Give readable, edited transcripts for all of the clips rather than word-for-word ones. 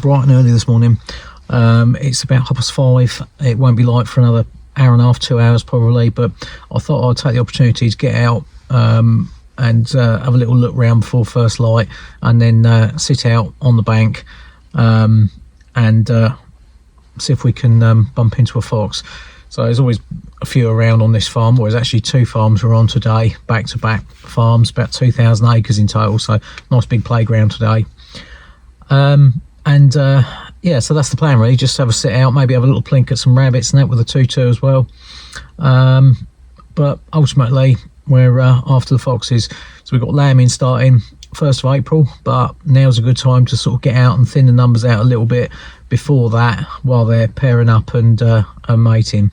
bright and early this morning. It's about 5:30. It won't be light for another hour and a half, 2 hours probably, but I thought I'd take the opportunity to get out and have a little look round before first light, and then sit out on the bank and see if we can bump into a fox. So there's always a few around on this farm. Well, there's actually 2 farms we're on today, back-to-back farms, about 2,000 acres in total, so nice big playground today. Yeah, so that's the plan really, just have a sit out, maybe have a little plink at some rabbits and that with a 2-2 as well. But ultimately we're after the foxes. So we've got lambing starting 1st of April, but now's a good time to sort of get out and thin the numbers out a little bit before that, while they're pairing up and mating.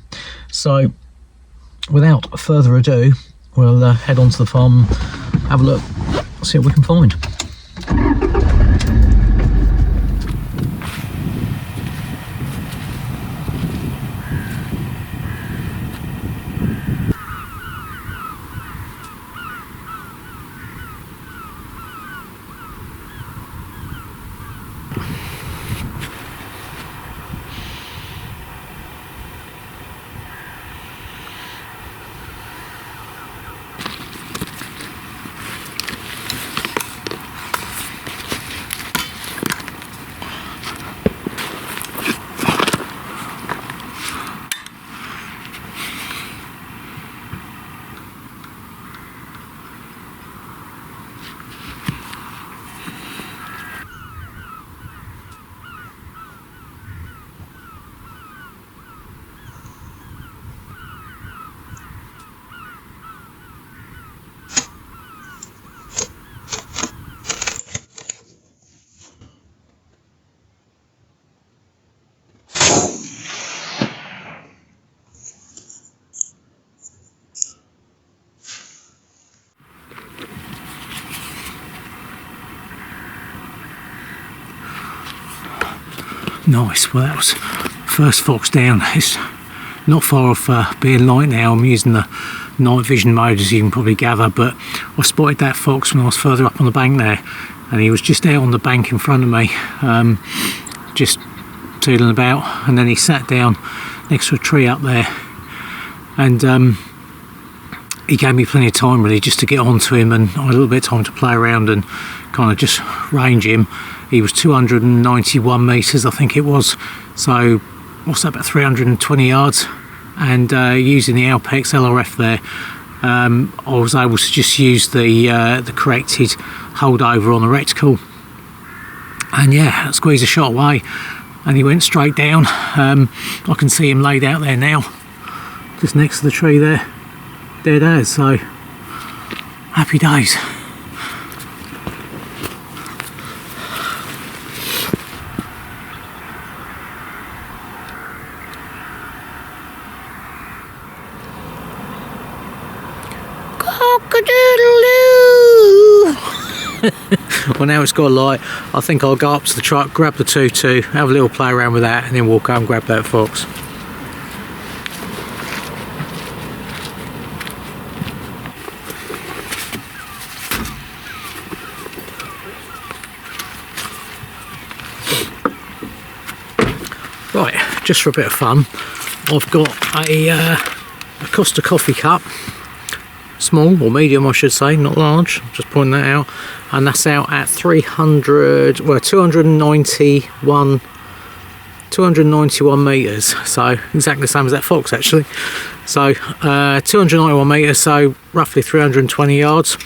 So without further ado, we'll head on to the farm, have a look, see what we can find. Nice, well that was first fox down. It's not far off being light now. I'm using the night vision mode, as you can probably gather, but I spotted that fox when I was further up on the bank there, and he was just out on the bank in front of me, just tootling about, and then he sat down next to a tree up there, and he gave me plenty of time really just to get onto him, and I had a little bit of time to play around and kind of just range him. He was 291 metres I think it was, so what's that, about 320 yards, and using the Alpex LRF there, I was able to just use the corrected holdover on the reticle, and yeah, squeeze a shot away, and he went straight down. I can see him laid out there now, just next to the tree there, dead as, so happy days. Well, now it's got light, I think I'll go up to the truck, grab the 2-2, have a little play around with that, and then walk out and grab that fox. Right, just for a bit of fun, I've got a Costa coffee cup, small or medium I should say, not large, just pointing that out, and that's out at 291 metres, so exactly the same as that fox actually. So 291 metres, so roughly 320 yards.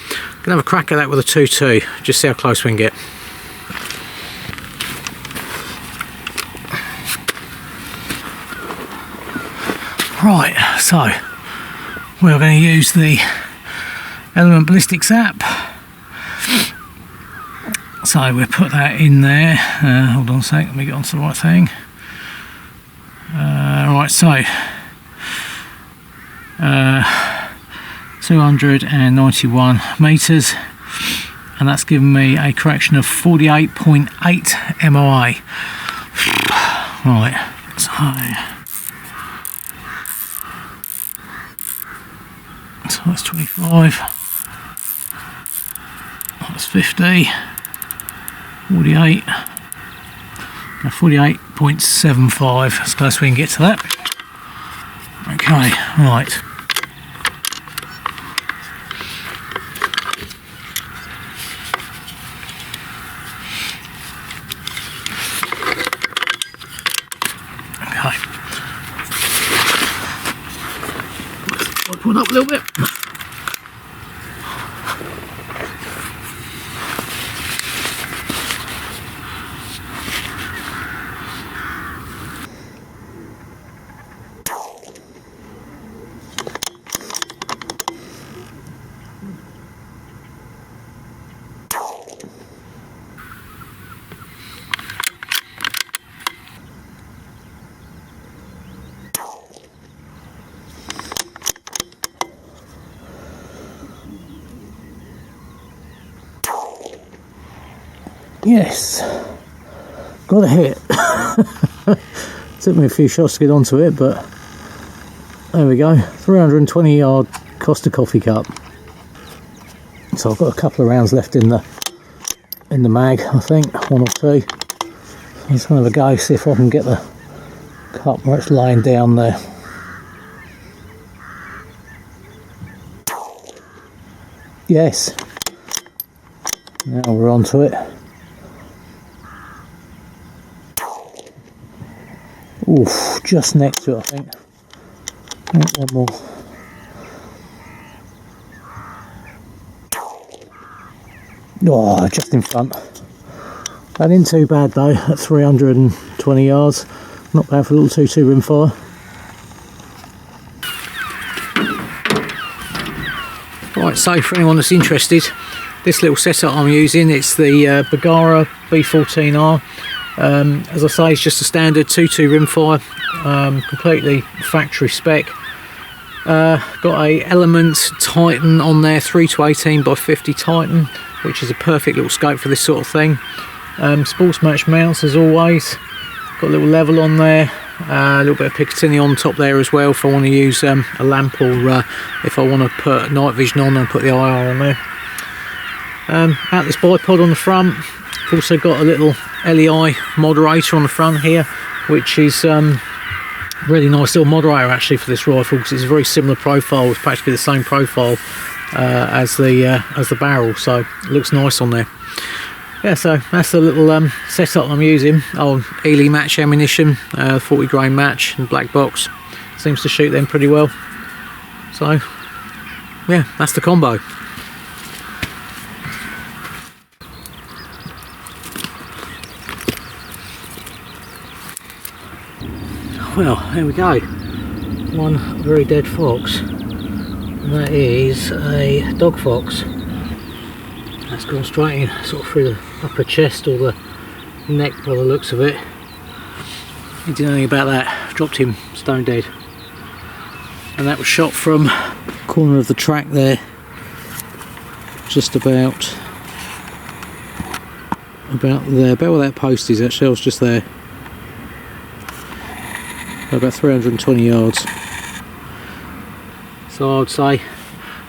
Gonna have a crack at that with a 2-2, just see how close we can get. Right, so we're going to use the Element Ballistics app. So we'll put that in there. Hold on a sec, let me get onto the right thing. Right, so 291 metres, and that's given me a correction of 48.8 MOA. Right, so that's 25, that's 50, 48, 48.75 as close as we can get to that. Okay, right. Okay. Put it up a little bit. Yes, got a hit. Took me a few shots to get onto it, but there we go. 320 yard Costa coffee cup. So I've got a couple of rounds left in the mag, I think, one or two. Let's have a go, see if I can get the cup where it's laying down there. Yes. Now we're onto it. Oof, just next to it, I think. One more. Oh, just in front. That ain't too bad though, at 320 yards. Not bad for a little 2-2 rimfire. Right, so for anyone that's interested, this little setup I'm using, it's the Bagara B14R. As I say, it's just a standard 2-2 rimfire, completely factory spec. Got a Element Titan on there, 3-18 by 50 Titan, which is a perfect little scope for this sort of thing. Sports match mounts as always. Got a little level on there, a little bit of Picatinny on top there as well if I want to use a lamp, or if I want to put night vision on and put the IR on there. Out this bipod on the front. Also got a little LEI moderator on the front here, which is really nice little moderator actually for this rifle, because it's a very similar profile. It's practically the same profile as the barrel, so it looks nice on there. Yeah, so that's the little setup I'm using. Oh, Ely match ammunition, 40 grain match and black box. Seems to shoot them pretty well. So yeah, that's the combo. Well, there we go. One very dead fox, and that is a dog fox. That's gone straight in, sort of through the upper chest or the neck by the looks of it. Didn't know anything about that. Dropped him stone dead. And that was shot from the corner of the track there, just about there, about where that post is. Actually, I was just there. About 320 yards. So I'd say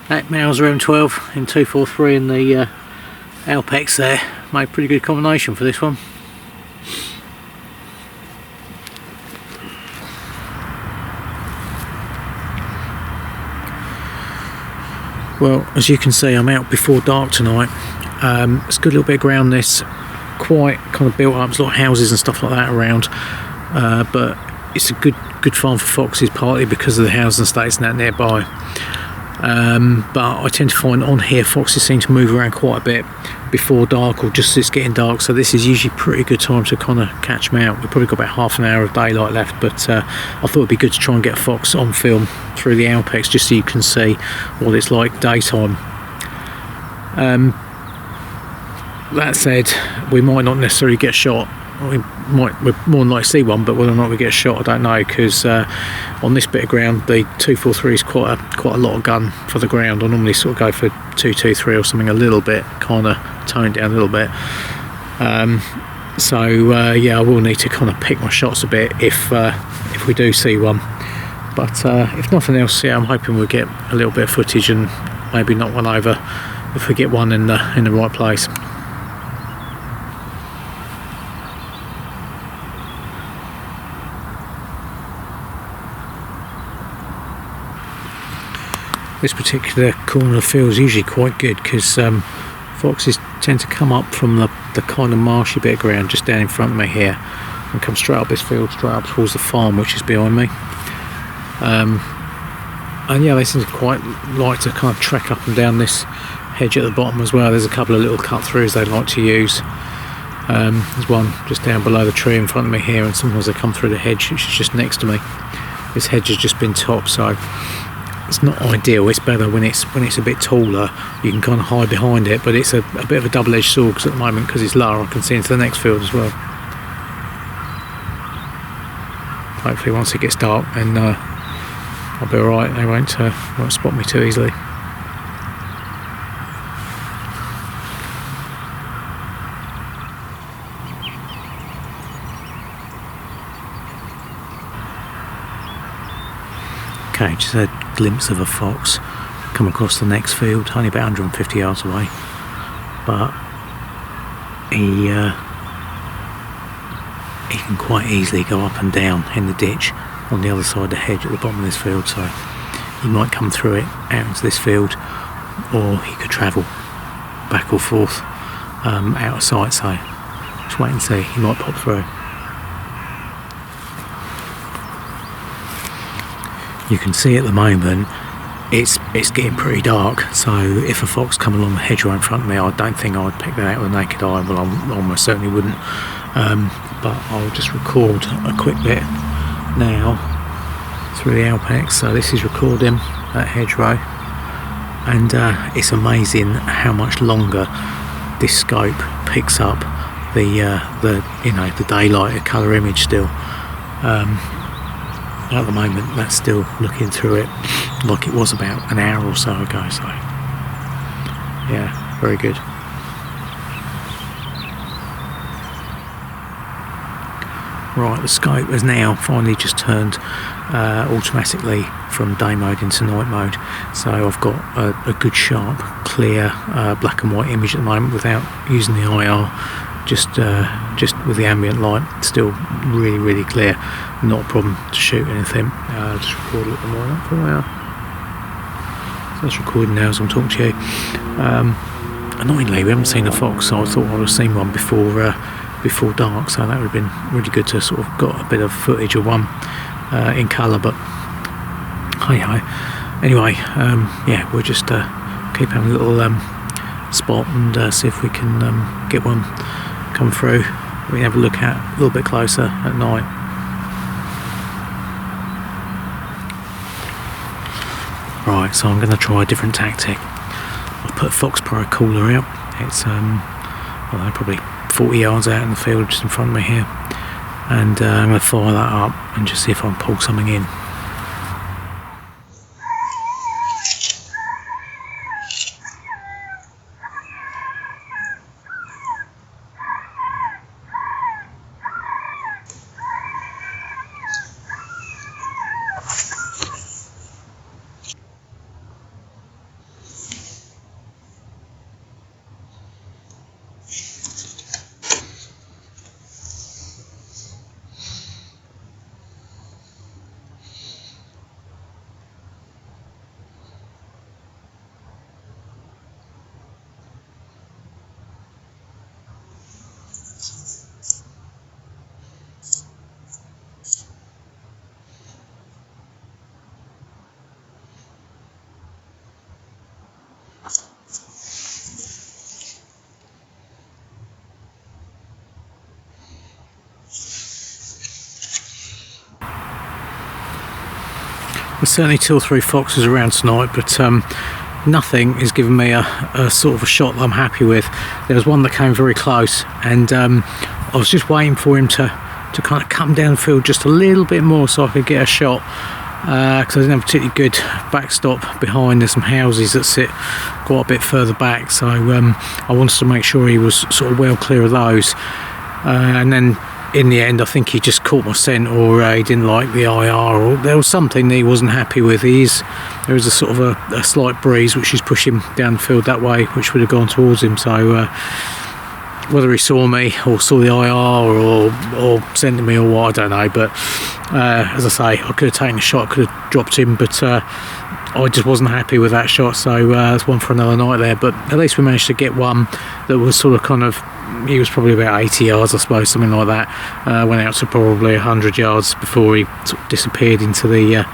that Mauser M12 in 243 and the Alpex there made a pretty good combination for this one. Well, as you can see, I'm out before dark tonight. It's a good little bit of ground, this quite kind of built up. There's a lot of houses and stuff like that around, but it's a good farm for foxes, partly because of the housing estates and that nearby. But I tend to find on here foxes seem to move around quite a bit before dark, or just as it's getting dark, so this is usually a pretty good time to kind of catch them out. We've probably got about half an hour of daylight left, but I thought it'd be good to try and get a fox on film through the Alpex, just so you can see what it's like daytime. That said, we might not necessarily get shot. We're more than likely to see one, but whether or not we get a shot, I don't know, because on this bit of ground, the 243 is quite a lot of gun for the ground. I normally sort of go for 223 or something a little bit, kind of toned down a little bit. Yeah, I will need to kind of pick my shots a bit if we do see one. But if nothing else, yeah, I'm hoping we'll get a little bit of footage and maybe knock one over if we get one in the right place. this particular corner of the field is usually quite good, because foxes tend to come up from the kind of marshy bit of ground just down in front of me here and come straight up this field, straight up towards the farm which is behind me. And yeah, they seem to quite like to kind of trek up and down this hedge at the bottom as well. There's a couple of little cut throughs they like to use. There's one just down below the tree in front of me here, and sometimes they come through the hedge which is just next to me. This hedge has just been topped, so it's not ideal. It's better when it's a bit taller, you can kind of hide behind it, but it's a bit of a double-edged sword, because at the moment, because it's lower, I can see into the next field as well. Hopefully once it gets dark, then I'll be alright. They won't spot me too easily. Okay, just a glimpse of a fox come across the next field, only about 150 yards away, but he can quite easily go up and down in the ditch on the other side of the hedge at the bottom of this field, so he might come through it out into this field, or he could travel back or forth out of sight, so just wait and see. He might pop through. You can see at the moment it's getting pretty dark, so if a fox come along the hedgerow in front of me, I don't think I'd pick that out with a naked eye. Well, I almost certainly wouldn't, but I'll just record a quick bit now through the Alpex. So this is recording that hedgerow, and it's amazing how much longer this scope picks up the daylight, the colour image still. At the moment, that's still looking through it like it was about an hour or so ago, so yeah, very good. Right, the scope has now finally just turned automatically from day mode into night mode, so I've got a good sharp, clear black and white image at the moment without using the IR, just with the ambient light, still really clear. Not a problem to shoot anything. Just record a little more on that for now. So that's recording now as I'm talking to you. Annoyingly, we haven't seen a fox, so I thought I would have seen one before dark, so that would have been really good to sort of got a bit of footage of one in colour, but hey ho. Anyway, yeah, we'll just keep having a little spot and see if we can get one come through. We can have a look at a little bit closer at night. Right, so I'm going to try a different tactic. I'll put a Fox Pro cooler out. It's probably 40 yards out in the field just in front of me here, and I'm going to fire that up and just see if I can pull something in. There's certainly 2 or 3 foxes around tonight, but nothing has given me a sort of a shot that I'm happy with. There was one that came very close, and I was just waiting for him to kind of come down the field just a little bit more so I could get a shot, because I didn't have a particularly good backstop behind. There's some houses that sit quite a bit further back, so I wanted to make sure he was sort of well clear of those, and then in the end I think he just caught my scent, or he didn't like the IR, or there was something that he wasn't happy with. There was a sort of a slight breeze which is pushing down the field that way, which would have gone towards him, so whether he saw me or saw the IR or sent me or what, I don't know. But as I say, I could have taken a shot, could have dropped him, but I just wasn't happy with that shot. So that's one for another night there. But at least we managed to get one that was sort of kind of, he was probably about 80 yards, I suppose, something like that. Went out to probably 100 yards before he sort of disappeared into the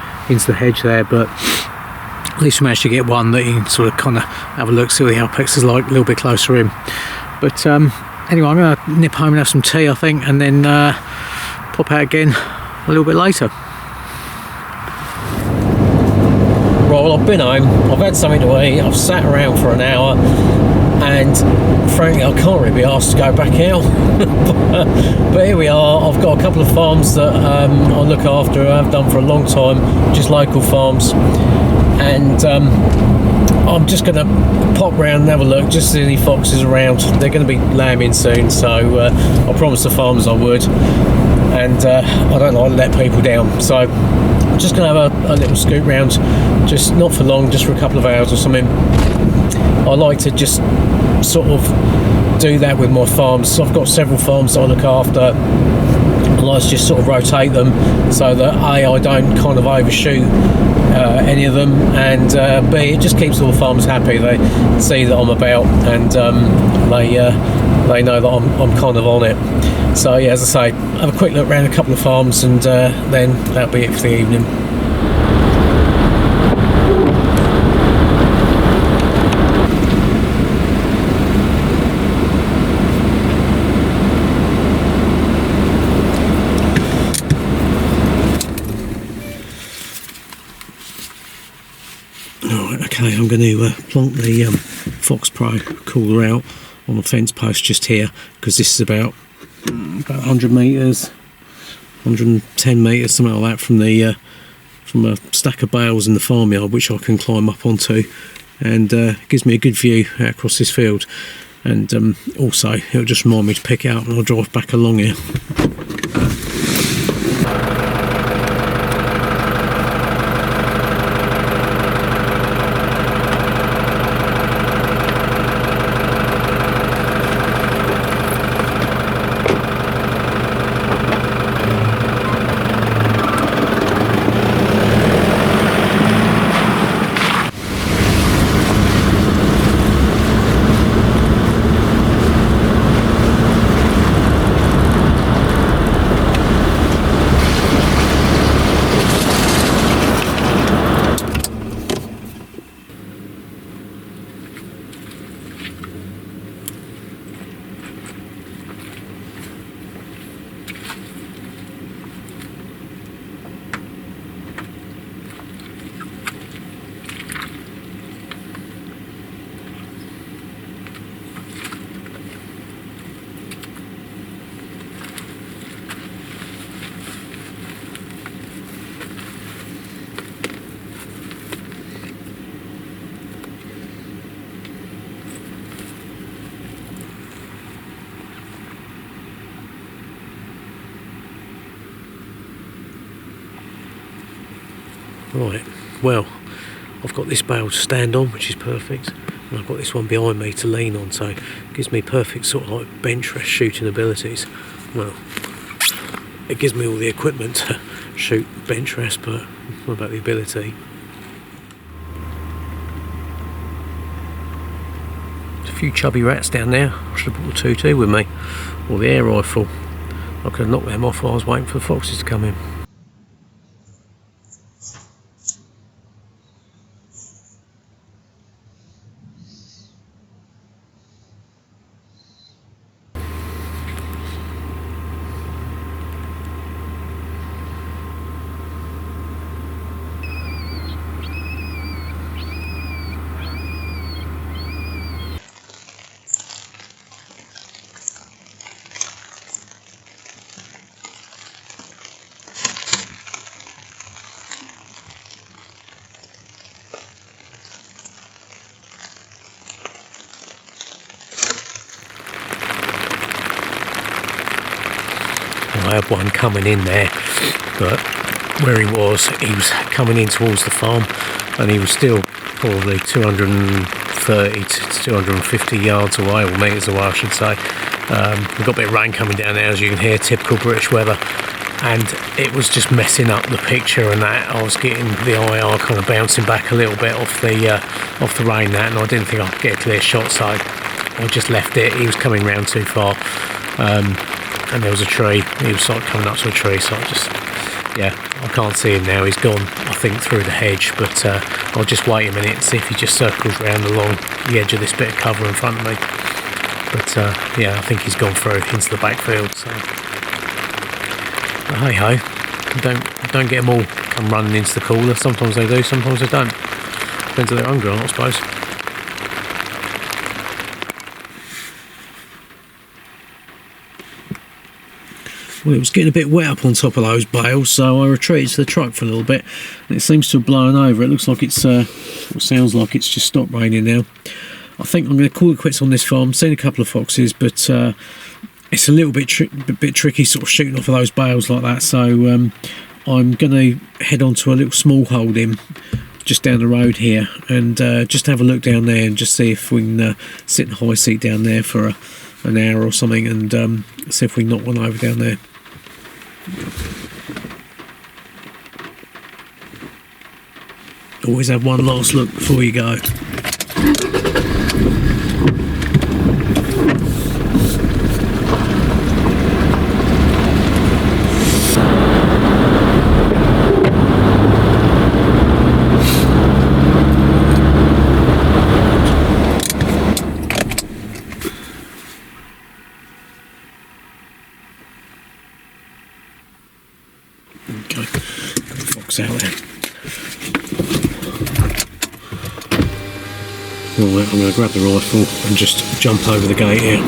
hedge there. But at least we managed to get one that you can sort of kind of have a look, see what the Alpex is like a little bit closer in. But anyway, I'm going to nip home and have some tea, I think, and then pop out again a little bit later. Right, well, I've been home, I've had something to eat, I've sat around for an hour, and frankly I can't really be asked to go back out. but here we are. I've got a couple of farms that I look after, I've done for a long time, just local farms, and I'm just going to pop round and have a look, just see any foxes around. They're going to be lambing soon, so I promised the farmers I would, and I don't like to let people down, so I'm just going to have a little scoot round, just not for long, just for a couple of hours or something. I like to just sort of do that with my farms. So I've got several farms that I look after. I like to just sort of rotate them so that A, I don't kind of overshoot any of them, and B, it just keeps all the farmers happy. They see that I'm about, and they know that I'm kind of on it. So yeah, as I say, have a quick look around a couple of farms, and then that'll be it for the evening. Okay, I'm going to plonk the Fox Pro cooler out on the fence post just here, because this is about 100 metres, 110 metres, something like that, from a stack of bales in the farmyard, which I can climb up onto, and gives me a good view out across this field, and also it'll just remind me to pick it up and I'll drive back along here. Right, well, I've got this bale to stand on, which is perfect, and I've got this one behind me to lean on, so it gives me perfect sort of like bench rest shooting abilities. Well, it gives me all the equipment to shoot bench rest, but what about the ability? There's a few chubby rats down there. I should have brought the 2-2 with me, or the air rifle. I could have knocked them off while I was waiting for the foxes to come in. I had one coming in there, but where he was coming in towards the farm, and he was still probably 230 to 250 yards away, or metres away I should say, We've got a bit of rain coming down there, as you can hear, typical British weather, and it was just messing up the picture and that. I was getting the IR kind of bouncing back a little bit off the rain, that, and I didn't think I could get a clear shot, so I just left it. He was coming round too far, and there was a tree. He was sort of coming up to a tree, so I just, yeah, I can't see him now. He's gone, I think, through the hedge, but I'll just wait a minute and see if he just circles round along the edge of this bit of cover in front of me. But yeah, I think he's gone through into the backfield. So, but hey ho, don't get them all come running into the cooler. Sometimes they do, sometimes they don't. Depends if they're hungry or not, I suppose. Well, it was getting a bit wet up on top of those bales, so I retreated to the truck for a little bit, and it seems to have blown over. It looks like it's, it sounds like it's just stopped raining now. I think I'm going to call it quits on this farm. I've seen a couple of foxes, but it's a little bit tricky sort of shooting off of those bales like that, so I'm going to head on to a little small holding just down the road here, and just have a look down there and just see if we can sit in the high seat down there for an hour or something, and see if we can knock one over down there. Always have one last look before you go. Okay, got the fox out there. Right, I'm going to grab the rifle and just jump over the gate here.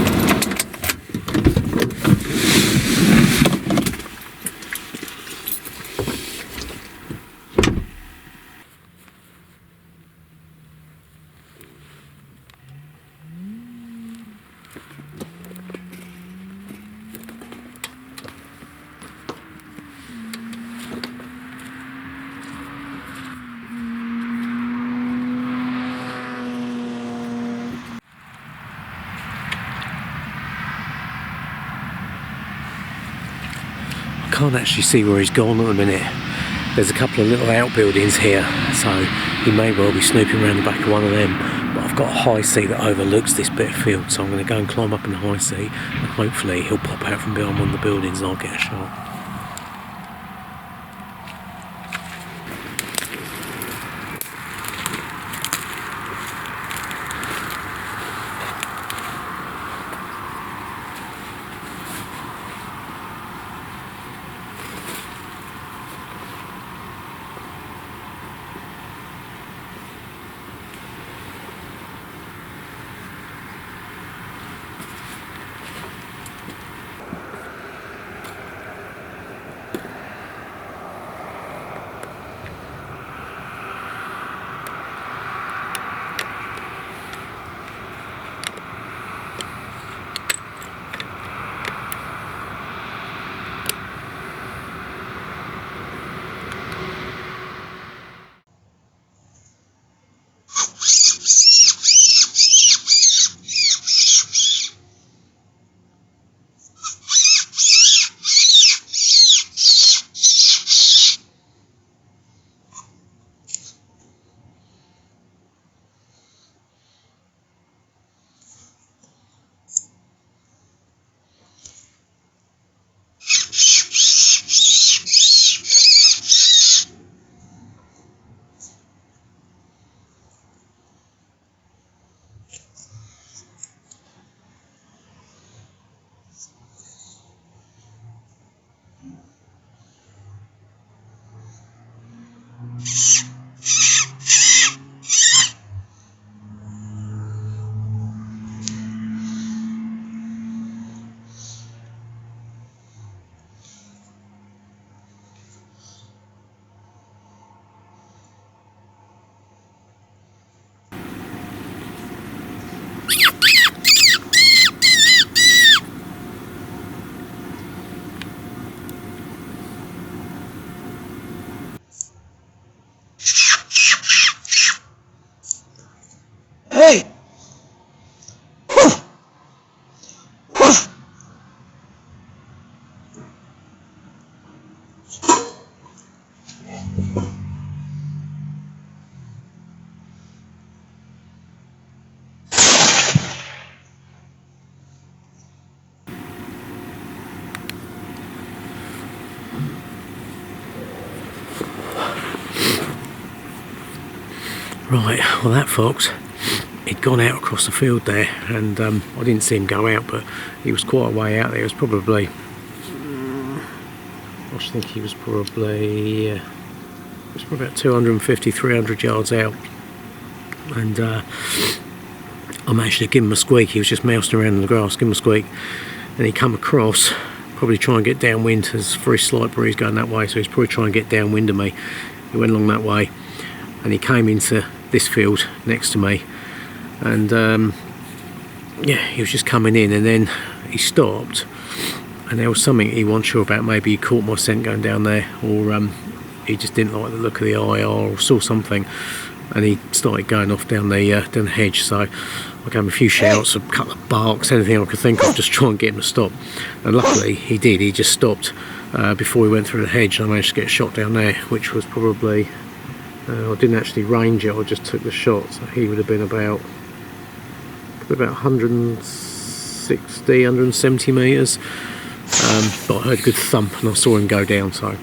I can't actually see where he's gone at the minute. There's a couple of little outbuildings here, so he may well be snooping around the back of one of them, but I've got a high seat that overlooks this bit of field, so I'm going to go and climb up in the high seat, and hopefully he'll pop out from behind one of the buildings and I'll get a shot. Hey! Woof! Woof! Right, well that fox, he'd gone out across the field there, and I didn't see him go out, but he was quite a way out there. It was probably, I think he was probably, about 250, 300 yards out, and I managed to give him a squeak. He was just mousing around in the grass, give him a squeak, and he come across, probably try and get downwind. There's a very slight breeze going that way, so he's probably trying to get downwind of me. He went along that way, and he came into this field next to me, and yeah, he was just coming in, and then he stopped, and there was something he wasn't sure about. Maybe he caught my scent going down there, or he just didn't like the look of the eye, or saw something, and he started going off down the hedge. So I gave him a few shouts, a couple of barks, anything I could think of, just try and get him to stop. And luckily he did. He just stopped before he went through the hedge, and I managed to get a shot down there, which was probably, I didn't actually range it, I just took the shot. So he would have been about 160, 170 metres. But I heard a good thump and I saw him go down, so I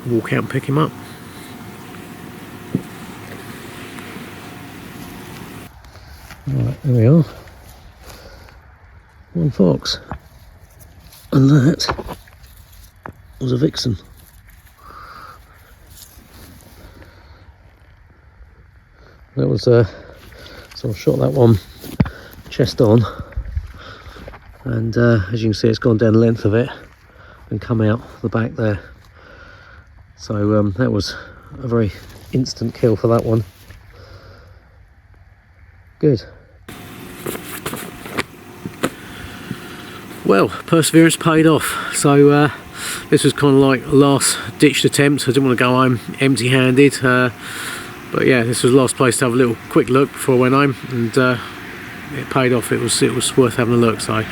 walk out and pick him up. Right, there we are. One fox. And that was a vixen. That was so I shot that one chest on, and as you can see, it's gone down the length of it and come out the back there. So that was a very instant kill for that one. Good. Well, perseverance paid off. So this was kind of like a last ditched attempt. I didn't want to go home empty handed, but yeah, this was the last place to have a little quick look before I went home, and it paid off. It was worth having a look, so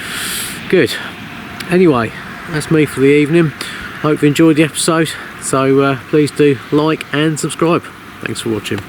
good. Anyway, that's me for the evening. Hope you enjoyed the episode, so please do like and subscribe. Thanks for watching.